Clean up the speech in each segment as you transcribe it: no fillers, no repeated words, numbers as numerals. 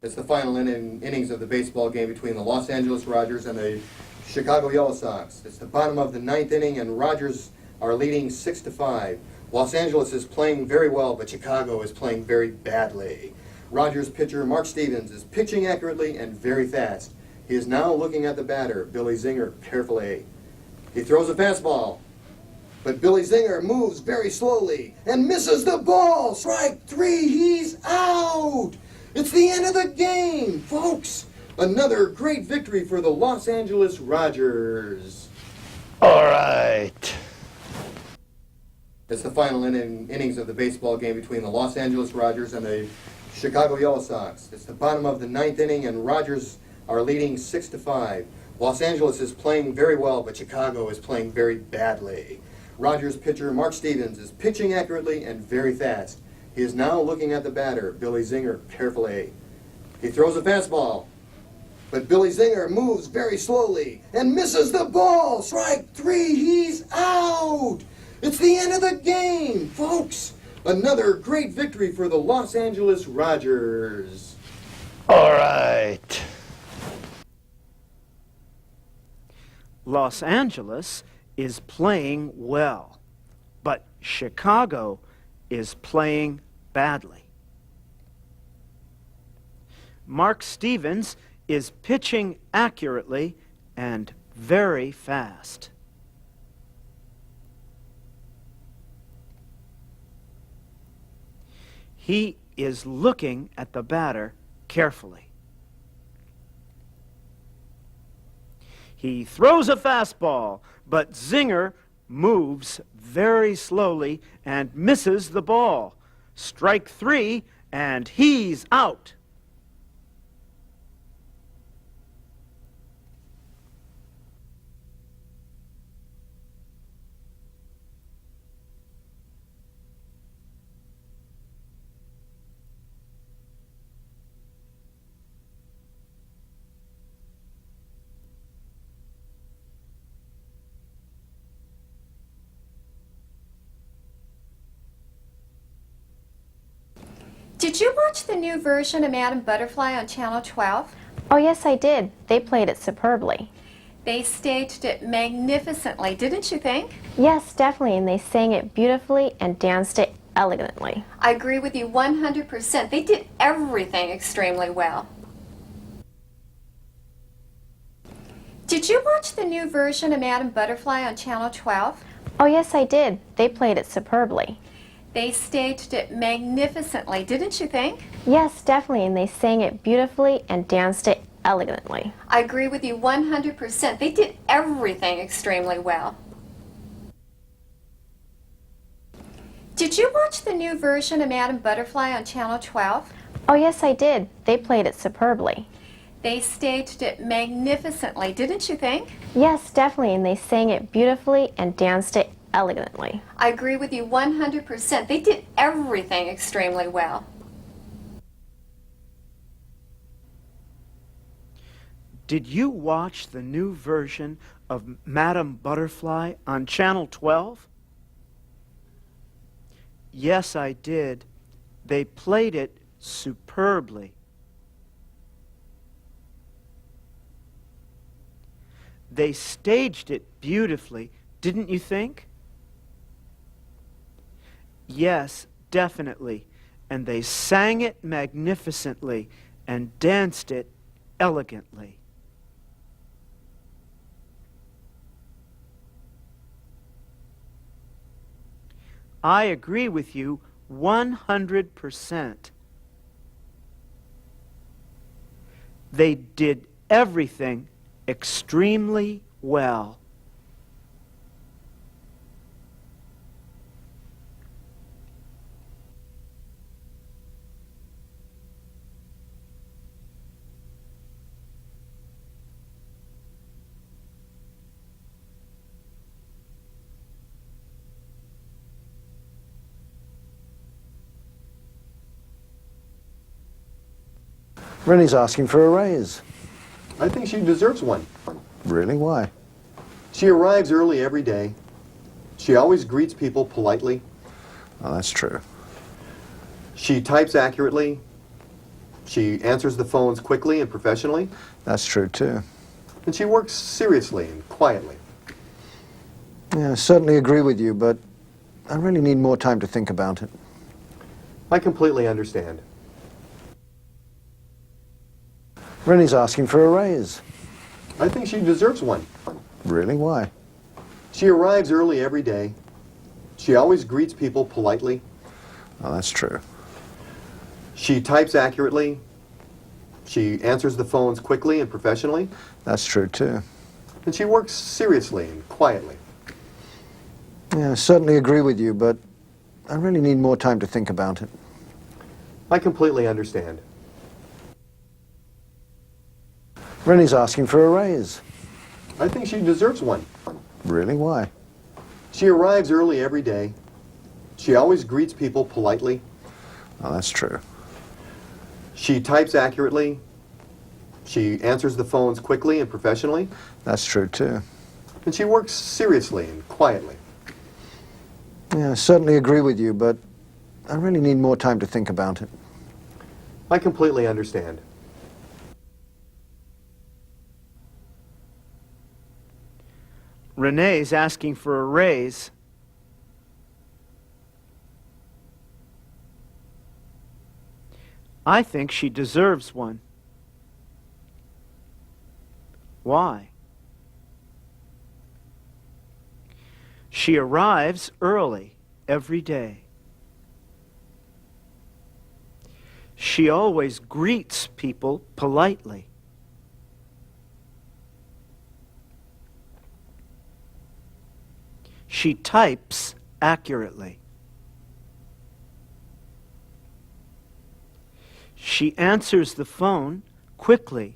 It's the final innings of the baseball game between the Los Angeles Rogers and the Chicago Yellow Sox. It's the bottom of the ninth inning, and Rogers are leading 6-5. Los Angeles is playing very well, but Chicago is playing very badly. Rogers pitcher Mark Stevens is pitching accurately and very fast. He is now looking at the batter, Billy Zinger, carefully. He throws a fastball, but Billy Zinger moves very slowly and misses the ball. Strike three, he's out! It's the end of the game, folks! Another great victory for the Los Angeles Rogers. All right. It's the final innings of the baseball game between the Los Angeles Rogers and the Chicago Yellow Sox. It's the bottom of the ninth inning, and Rogers are leading 6-5. Los Angeles is playing very well, but Chicago is playing very badly. Rogers pitcher Mark Stevens is pitching accurately and very fast. He is now looking at the batter, Billy Zinger, carefully. He throws a fastball, but Billy Zinger moves very slowly and misses the ball. Strike three, he's out! It's the end of the game, folks! Another great victory for the Los Angeles Rogers. All right. Los Angeles is playing well, but Chicago is playing badly. Mark Stevens is pitching accurately and very fast. He is looking at the batter carefully. He throws a fastball, but Zinger moves very slowly and misses the ball. Strike three, and he's out. Did you watch the new version of Madame Butterfly on Channel 12? Oh, yes, I did. They played it superbly. They staged it magnificently, didn't you think? Yes, definitely, and they sang it beautifully and danced it elegantly. I agree with you 100%. They did everything extremely well. Did you watch the new version of Madame Butterfly on Channel 12? Oh, yes, I did. They played it superbly. They staged it magnificently, didn't you think? Yes, definitely, and they sang it beautifully and danced it elegantly. I agree with you 100%. They did everything extremely well. Did you watch the new version of Madame Butterfly on Channel 12? Oh, yes, I did. They played it superbly. They staged it magnificently, didn't you think? Yes, definitely, and they sang it beautifully and danced it elegantly. I agree with you 100%. They did everything extremely well. Did you watch the new version of Madame Butterfly on Channel 12? Yes, I did. They played it superbly. They staged it beautifully, didn't you think? Yes, definitely. And they sang it magnificently and danced it elegantly. I agree with you 100%. They did everything extremely well. Rennie's asking for a raise. I think she deserves one. Really? Why? She arrives early every day. She always greets people politely. Oh, that's true. She types accurately. She answers the phones quickly and professionally, That's true too. and she works seriously and quietly. Yeah, I certainly agree with you, but I really need more time to think about it. I completely understand. Rennie's asking for a raise. I think she deserves one. Really? Why? She arrives early every day. She always greets people politely. Oh, that's true. She types accurately. She answers the phones quickly and professionally, That's true too. and she works seriously and quietly. Yeah, I certainly agree with you, but I really need more time to think about it. I completely understand. Rennie's asking for a raise. I think she deserves one. Really? Why? She arrives early every day. She always greets people politely. Oh, that's true. She types accurately. She answers the phones quickly and professionally, That's true too. and she works seriously and quietly. Yeah, I certainly agree with you, but I really need more time to think about it. I completely understand. Renee's asking for a raise. I think she deserves one. Why? She arrives early every day. She always greets people politely. She types accurately. She answers the phone quickly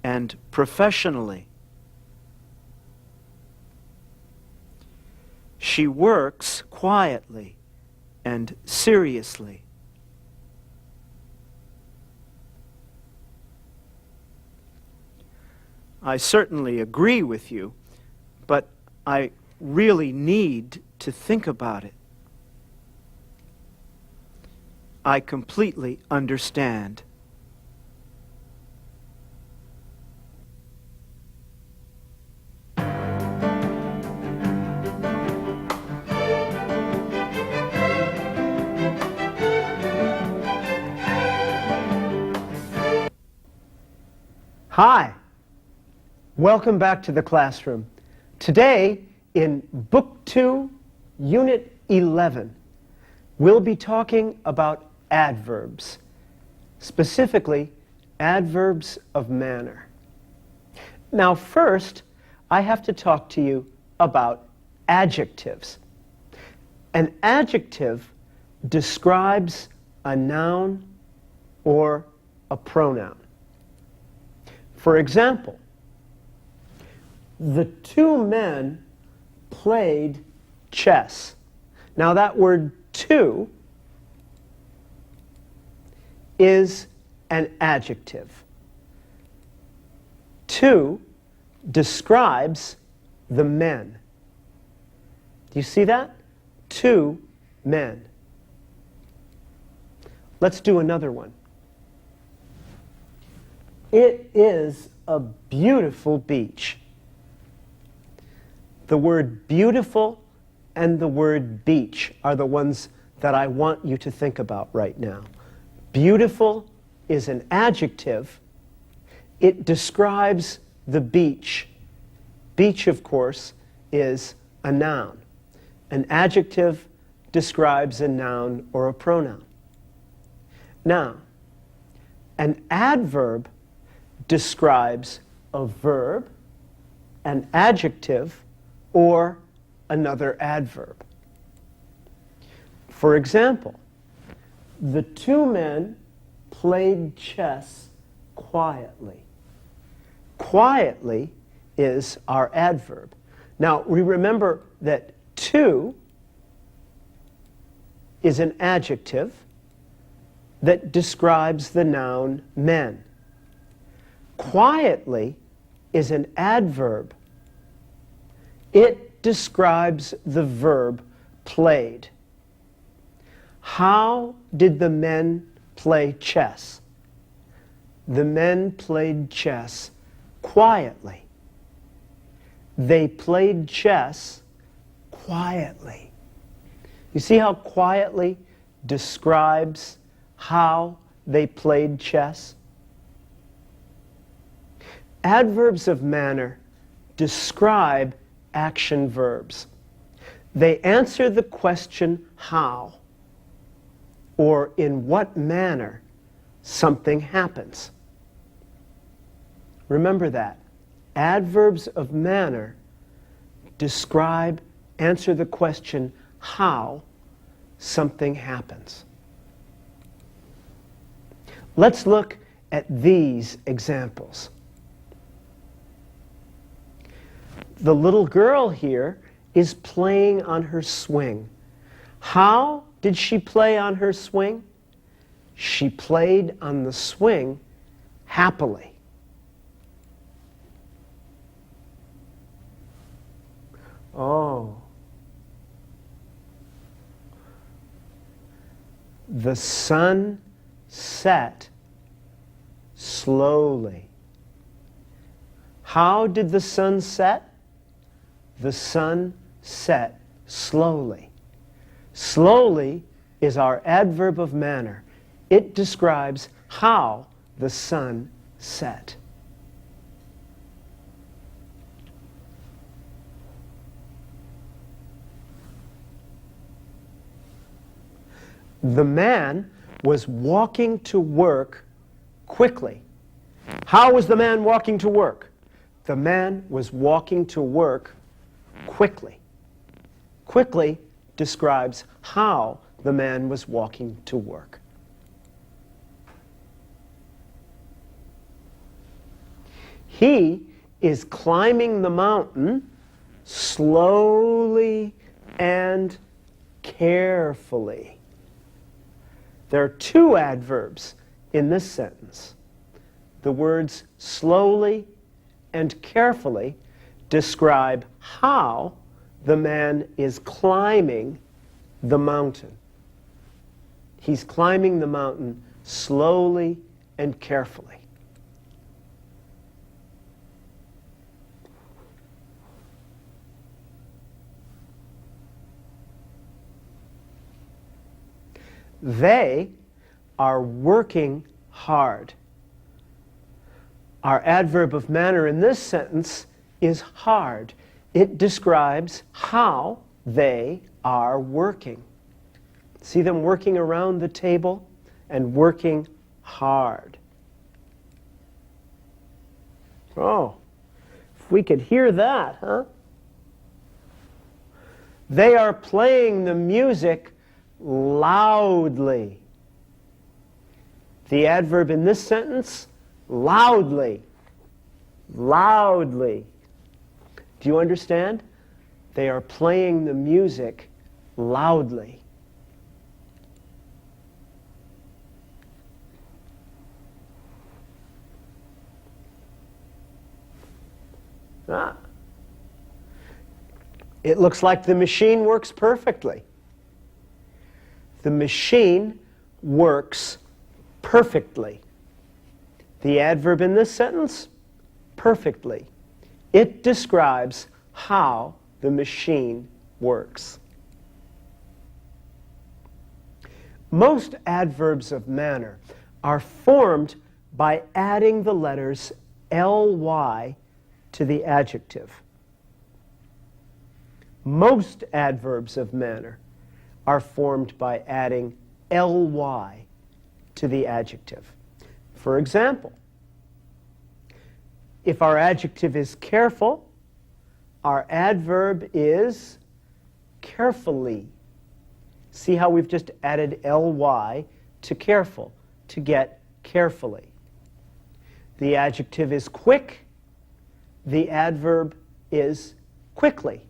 and professionally. She works quietly and seriously. I certainly agree with you, but I really need to think about it. I completely understand. Hi, welcome back to the classroom. Today, in Book 2, Unit 11, we'll be talking about adverbs, specifically adverbs of manner. Now first, I have to talk to you about adjectives. An adjective describes a noun or a pronoun. For example, the two men played chess. Now that word two is an adjective. Two describes the men. Do you see that? Two men. Let's do another one. It is a beautiful beach. The word beautiful and the word beach are the ones that I want you to think about right now. Beautiful is an adjective. It describes the beach. Beach, of course, is a noun. An adjective describes a noun or a pronoun. Now, an adverb describes a verb, an adjective, or another adverb. For example, the two men played chess quietly. Quietly is our adverb. Now, we remember that two is an adjective that describes the noun men. Quietly is an adverb. It describes the verb played. How did the men play chess? The men played chess quietly. They played chess quietly. You see how quietly describes how they played chess? Adverbs of manner describe action verbs. They answer the question how, or in what manner something happens. Remember that. Adverbs of manner answer the question how something happens. Let's look at these examples. The little girl here is playing on her swing. How did she play on her swing? She played on the swing happily. Oh. The sun set slowly. How did the sun set? The sun set slowly. Slowly is our adverb of manner. It describes how the sun set. The man was walking to work quickly. How was the man walking to work? The man was walking to work quickly. Quickly describes how the man was walking to work. He is climbing the mountain slowly and carefully. There are two adverbs in this sentence. The words slowly and carefully describe how the man is climbing the mountain. He's climbing the mountain slowly and carefully. They are working hard. Our adverb of manner in this sentence is hard. It describes how they are working. See them working around the table and working hard. Oh, if we could hear that, huh? They are playing the music loudly. The adverb in this sentence, loudly. Loudly. Do you understand? They are playing the music loudly. It looks like the machine works perfectly. The machine works perfectly. The adverb in this sentence, perfectly. It describes how the machine works. Most adverbs of manner are formed by adding the letters ly to the adjective. Most adverbs of manner are formed by adding ly to the adjective. For example, if our adjective is careful, our adverb is carefully. See how we've just added ly to careful to get carefully. The adjective is quick. The adverb is quickly.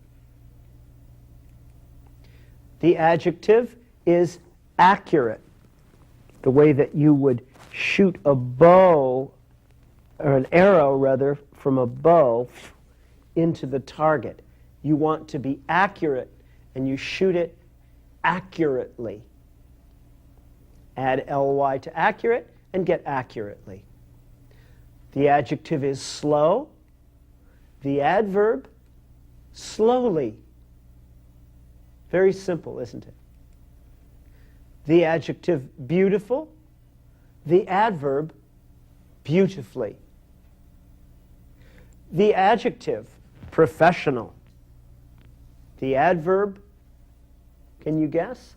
The adjective is accurate. The way that you would shoot a bow, or an arrow rather, from a bow into the target. You want to be accurate, and you shoot it accurately. Add ly to accurate and get accurately. The adjective is slow. The adverb, slowly. Very simple, isn't it? The adjective, beautiful. The adverb, beautifully. The adjective, professional. The adverb, can you guess?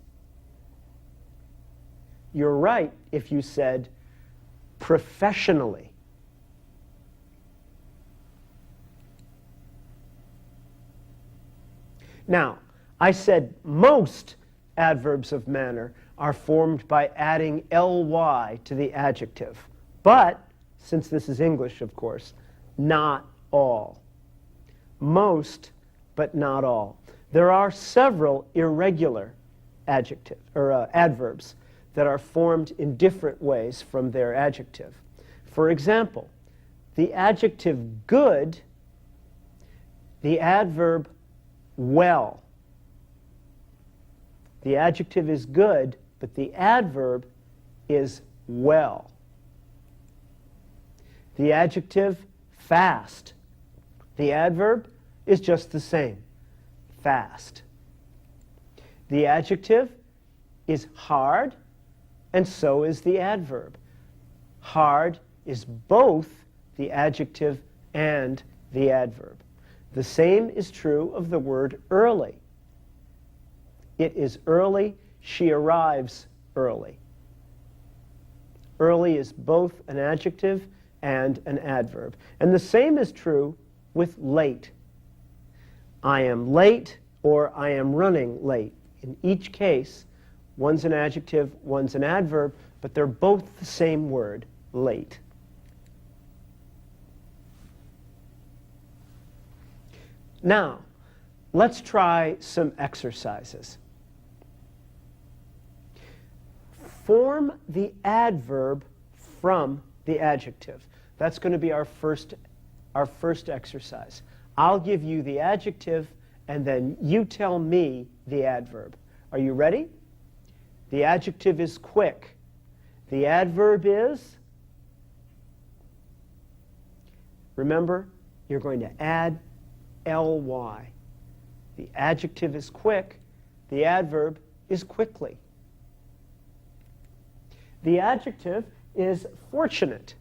You're right if you said professionally. Now, I said most adverbs of manner are formed by adding ly to the adjective. But, since this is English, of course, not all. Most, but not all. There are several irregular adverbs that are formed in different ways from their adjective. For example, the adjective good, the adverb well. The adjective is good, but the adverb is well. The adjective fast. The adverb is just the same, fast. The adjective is hard, and so is the adverb. Hard is both the adjective and the adverb. The same is true of the word early. It is early, she arrives early. Early is both an adjective and an adverb. And the same is true with late. I am late or I am running late. In each case, one's an adjective, one's an adverb, but they're both the same word, late. Now, let's try some exercises. Form the adverb from the adjective. That's going to be our first exercise. I'll give you the adjective, and then you tell me the adverb. Are you ready? The adjective is quick. The adverb is, remember, you're going to add ly. The adjective is quick. The adverb is quickly. The adjective is fortunate.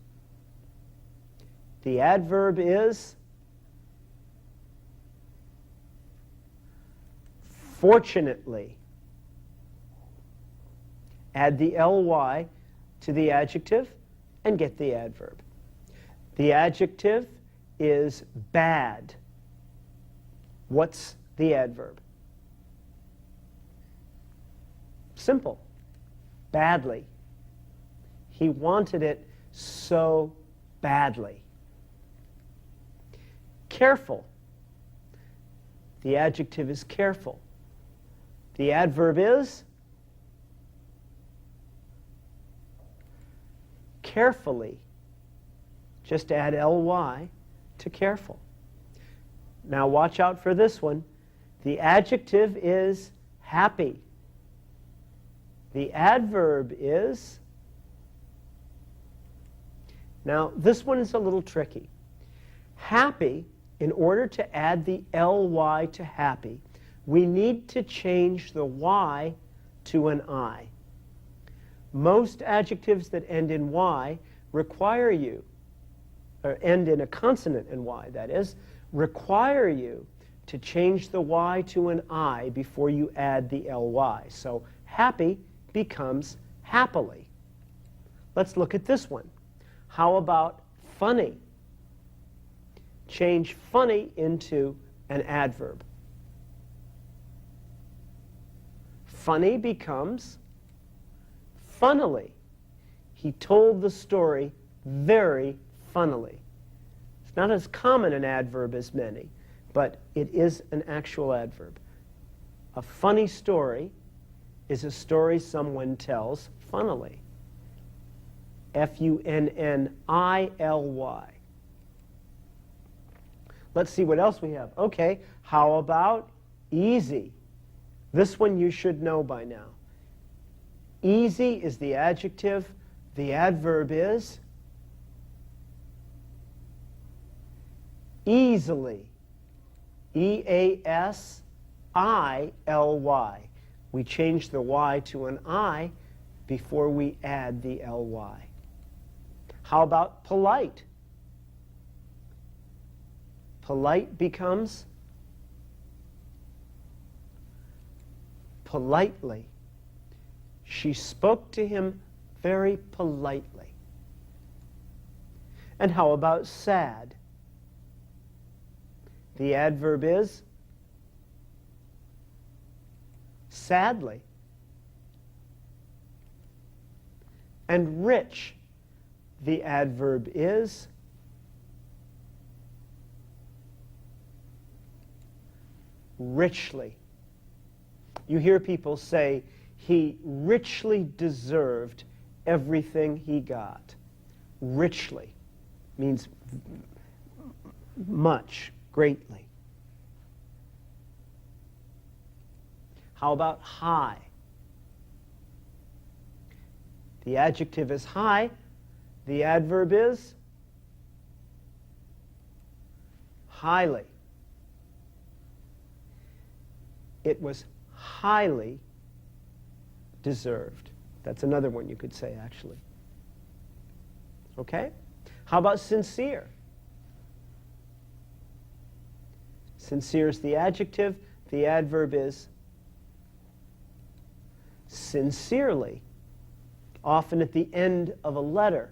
The adverb is fortunately. Add the ly to the adjective and get the adverb. The adjective is bad. What's the adverb? Simple. Badly. He wanted it so badly. Careful. The adjective is careful. The adverb is carefully. Just add ly to careful. Now watch out for this one. The adjective is happy. The adverb is... Now, this one is a little tricky. Happy, in order to add the ly to happy, we need to change the y to an I. Most adjectives that end in y require you, or end in a consonant in y, that is, require you to change the y to an I before you add the ly. So happy becomes happily. Let's look at this one. How about funny? Change funny into an adverb. Funny becomes funnily. He told the story very funnily. It's not as common an adverb as many, but it is an actual adverb. A funny story is a story someone tells funnily. Funnily. Let's see what else we have. Okay, how about easy? This one you should know by now. Easy is the adjective. The adverb is Easily. E-A-S-I-L-Y. We change the Y to an I before we add the L-Y. How about polite? Polite becomes politely. She spoke to him very politely. And how about sad? The adverb is sadly. And rich, the adverb is richly. You hear people say, he richly deserved everything he got. Richly means much, greatly. How about high? The adjective is high. The adverb is highly. It was highly deserved. That's another one you could say, actually. Okay? How about sincere? Sincere is the adjective. The adverb is sincerely. Often at the end of a letter,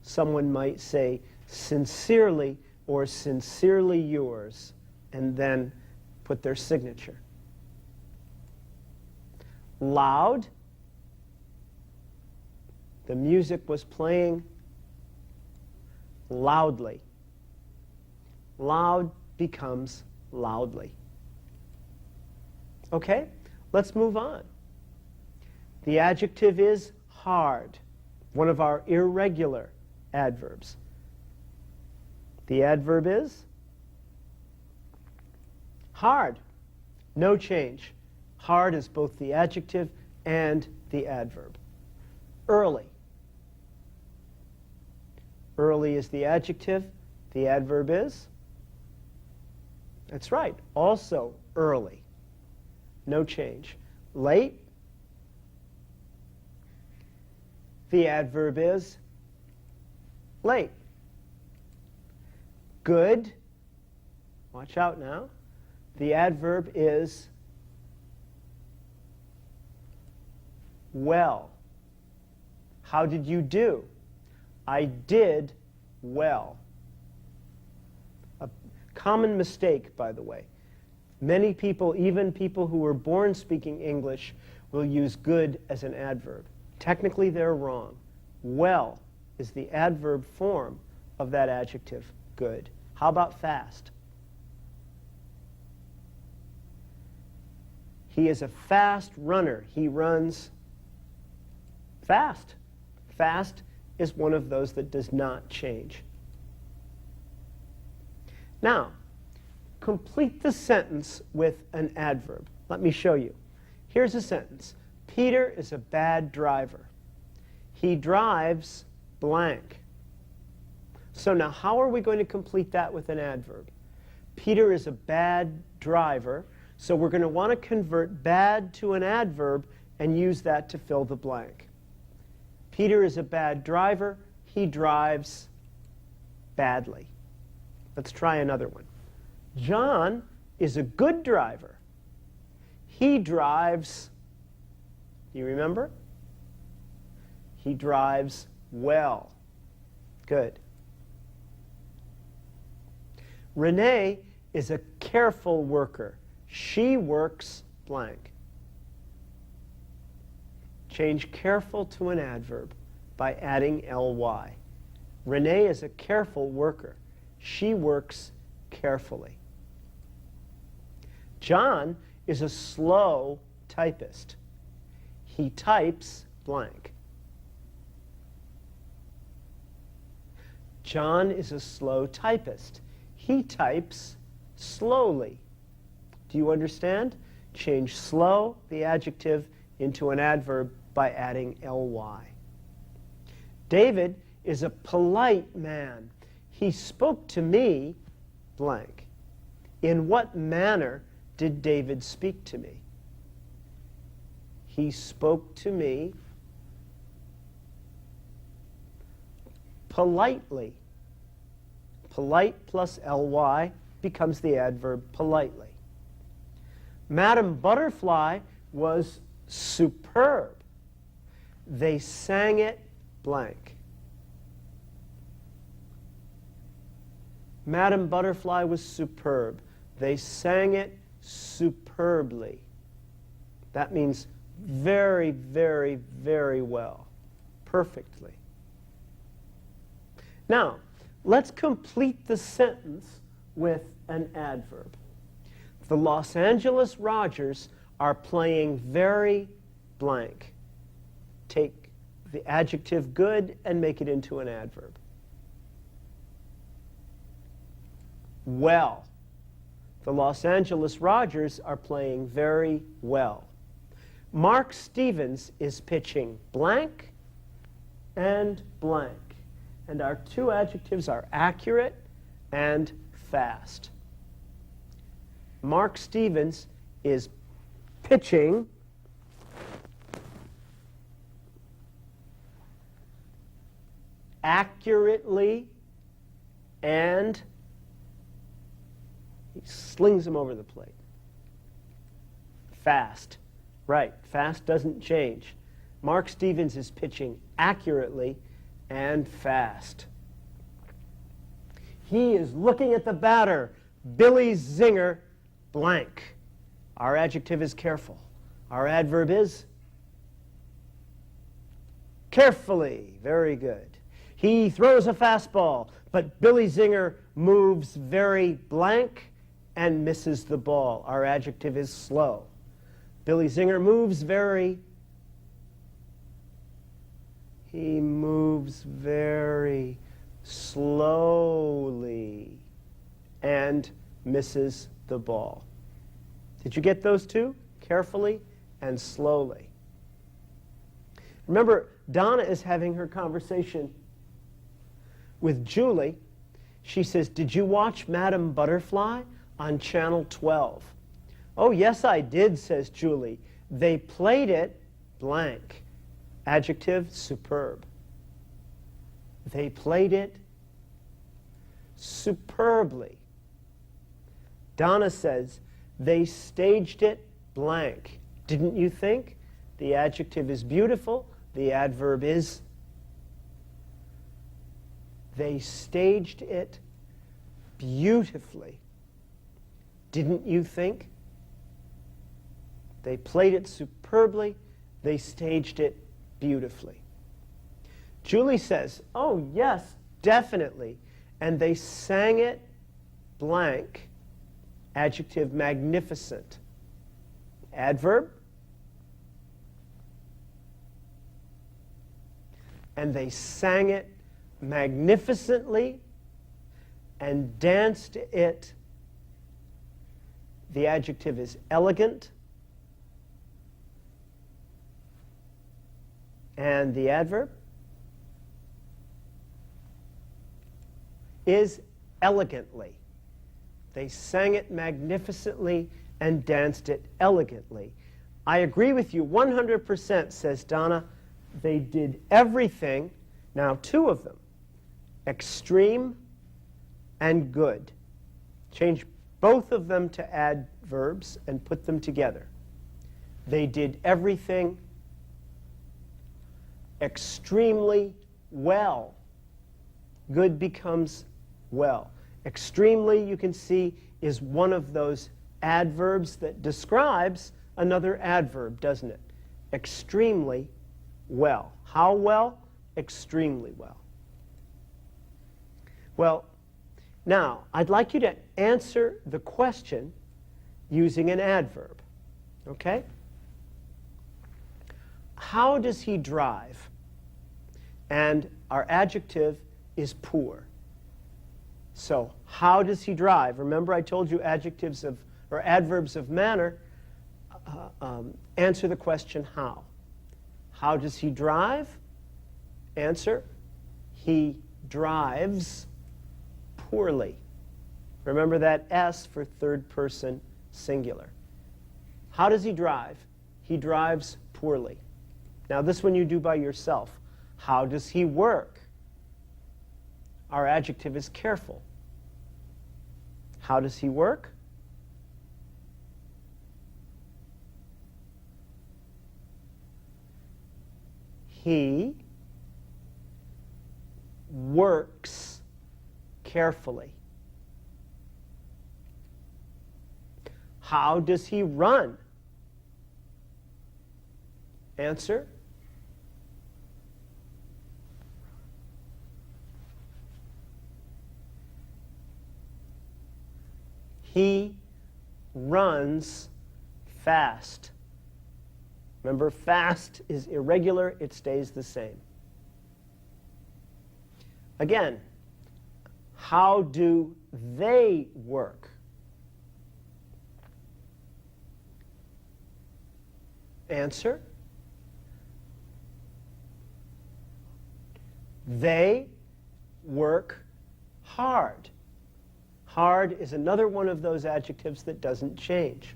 someone might say, sincerely or sincerely yours, and then put their signature. Loud. The music was playing loudly. Loud becomes loudly. Okay, let's move on. The adjective is hard, one of our irregular adverbs. The adverb is hard. No change. Hard is both the adjective and the adverb. Early. Early is the adjective. The adverb is? That's right. Also early. No change. Late. The adverb is late. Good. Watch out now. The adverb is well. How did you do? I did well. A common mistake, by the way. Many people, even people who were born speaking English, will use good as an adverb. Technically, they're wrong. Well is the adverb form of that adjective, good. How about fast? He is a fast runner. He runs fast. Fast is one of those that does not change. Now, complete the sentence with an adverb. Let me show you. Here's a sentence. Peter is a bad driver. He drives blank. So now how are we going to complete that with an adverb? Peter is a bad driver, so we're going to want to convert bad to an adverb and use that to fill the blank. Peter is a bad driver. He drives badly. Let's try another one. John is a good driver. He drives, do you remember? He drives well. Good. Renee is a careful worker. She works blank. Change careful to an adverb by adding ly. Renee is a careful worker. She works carefully. John is a slow typist. He types blank. John is a slow typist. He types slowly. Do you understand? Change slow, the adjective, into an adverb by adding ly. David is a polite man. He spoke to me blank. In what manner did David speak to me? He spoke to me politely. Polite plus ly becomes the adverb politely. Madame Butterfly was superb. They sang it blank. Madame Butterfly was superb. They sang it superbly. That means very, very, very well. Perfectly. Now, let's complete the sentence with an adverb. The Los Angeles Rogers are playing very blank. Take the adjective good and make it into an adverb. Well. The Los Angeles Rogers are playing very well. Mark Stevens is pitching blank and blank. And our two adjectives are accurate and fast. Mark Stevens is pitching accurately and he slings them over the plate. Fast. Right. Fast doesn't change. Mark Stevens is pitching accurately and fast. He is looking at the batter, Billy Zinger, blank. Our adjective is careful. Our adverb is carefully. Very good. He throws a fastball, but Billy Zinger moves very blank and misses the ball. Our adjective is slow. Billy Zinger moves very. He moves very slowly and misses the ball. Did you get those two? Carefully and slowly. Remember, Donna is having her conversation with Julie. She says, "Did you watch Madame Butterfly on Channel 12? "Oh, yes, I did," says Julie. "They played it blank." Adjective, superb. They played it superbly. Donna says, "They staged it blank." Didn't you think? The adjective is beautiful. The adverb is they staged it beautifully. Didn't you think? They played it superbly. They staged it beautifully. Julie says, "Oh, yes, definitely. And they sang it blank." Adjective, magnificent. Adverb. And they sang it magnificently and danced it. The adjective is elegant. And the adverb is elegantly. They sang it magnificently and danced it elegantly. I agree with you 100%, says Donna. They did everything, now two of them, extreme and good. Change both of them to adverbs and put them together. They did everything extremely well. Good becomes well. Extremely, you can see, is one of those adverbs that describes another adverb, doesn't it? Extremely well. How well? Extremely well. Well, now, I'd like you to answer the question using an adverb. Okay? How does he drive? And our adjective is poor. So, how does he drive? Remember I told you adjectives of, or adverbs of manner answer the question how. How does he drive? Answer, he drives poorly. Remember that S for third person singular. How does he drive? He drives poorly. Now this one you do by yourself. How does he work? Our adjective is careful. How does he work? He works carefully. How does he run? Answer? He runs fast. Remember, fast is irregular, it stays the same. Again, how do they work? Answer? They work hard. Hard is another one of those adjectives that doesn't change.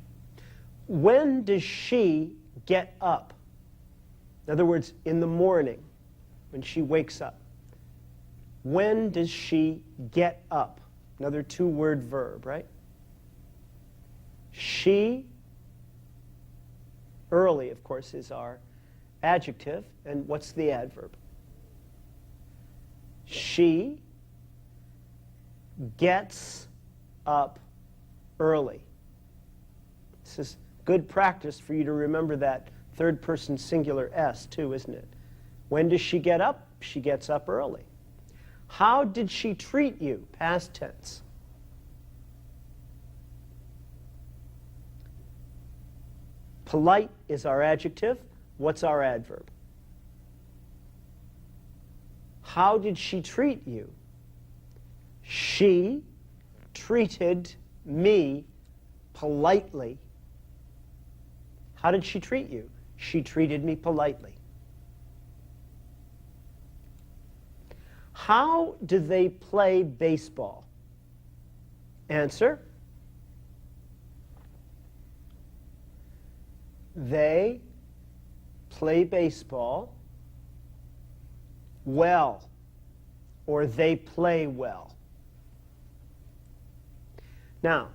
When does she get up? In other words, in the morning, when she wakes up. When does she get up? Another two-word verb, right? She, early, of course, is our adjective. And what's the adverb? She gets up early. This is good practice for you to remember that third person singular S too, isn't it? When does she get up? She gets up early. How did she treat you? Past tense. Polite is our adjective. What's our adverb? How did she treat you? She treated me politely. How did she treat you? She treated me politely. How do they play baseball? Answer. They play baseball well, or they play well. Now,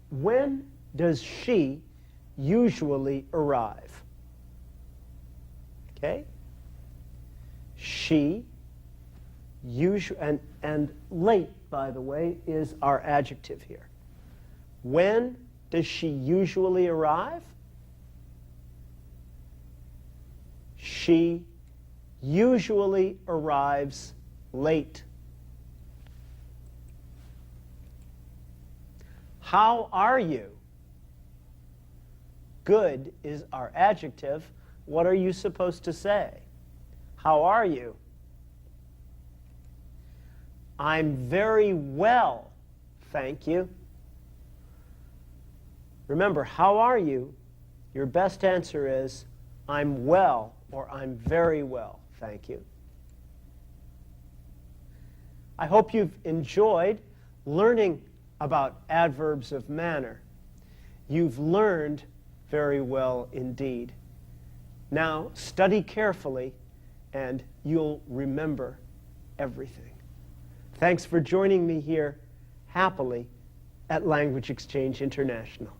when does she usually arrive? Okay? She usually, and late, by the way, is our adjective here. When does she usually arrive? She usually arrives late. How are you? Good is our adjective. What are you supposed to say? How are you? I'm very well, thank you. Remember, how are you? Your best answer is, I'm well, or I'm very well, thank you. I hope you've enjoyed learning about adverbs of manner. You've learned very well indeed. Now, study carefully, and you'll remember everything. Thanks for joining me here, happily, at Language Exchange International.